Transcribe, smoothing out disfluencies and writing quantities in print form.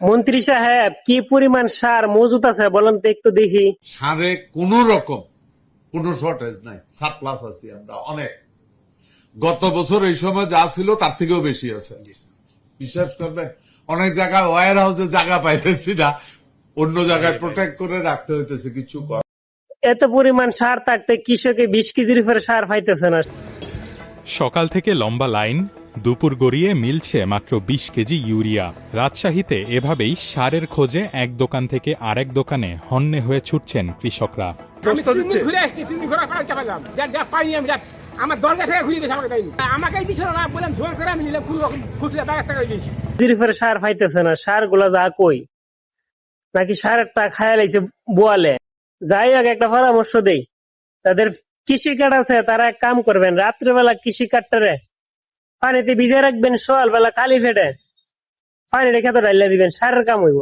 মন্ত্রী সাহেব, কি পরিমাণ সার মজুত আছে বলেন তো একটু দেখি। সারে কোন রকম কোন শর্টেজ নাই, সাপ্লাস আছি আমরা অনেক। গত বছর এই সময় যা ছিল তার থেকেও বেশি আছে। বিশ্বাস করবেন, অনেক জায়গায় ওয়ার হাউসে জায়গা পাইতেছি না, অন্য জায়গায় প্রোটেক্ট করে রাখতে হইতেছে কিছু কর। এত পরিমাণ সার থাকতে কৃষকে 20 কেজির উপরে সার পাইতেছে না। সকাল থেকে লম্বা লাইন, দুপুর গড়িয়ে মিলছে মাত্র 20 কেজি ইউরিয়া। রাজশাহীতে এভাবেই সারের খোঁজে এক দোকান থেকে আরেক দোকানে হন্যে হয়ে ছুটছেন কৃষকরা। আমি 3 দিন ঘুরে আসছি, 3 দিন ঘোরার পর পেলাম যা পাইনি আমি, আমার দরজা থেকে ঘুরে গেছে, আমাকে দেয়নি। আমাকেই দিছিল না, বললাম জোর করে আমি নিলাম, খুচরা 1000 টাকা দিয়েছি। কেজির উপরে সার পাইতেছে না, সার গুলা যা কই নাকি সারের টাকা খায়া লাইছে বোয়ালে। যাই হোক, একটা পরামর্শ দেই, তাদের কৃষি কার্ড আছে তারা এক কাম করবেন, রাত্রেবেলা কৃষি কার্ডটারে পানিতে ভিজে রাখবেন, সকালবেলা খালি পেটে পানি রেখে তো ডাইলা দিবেন, সারের কাম হইব।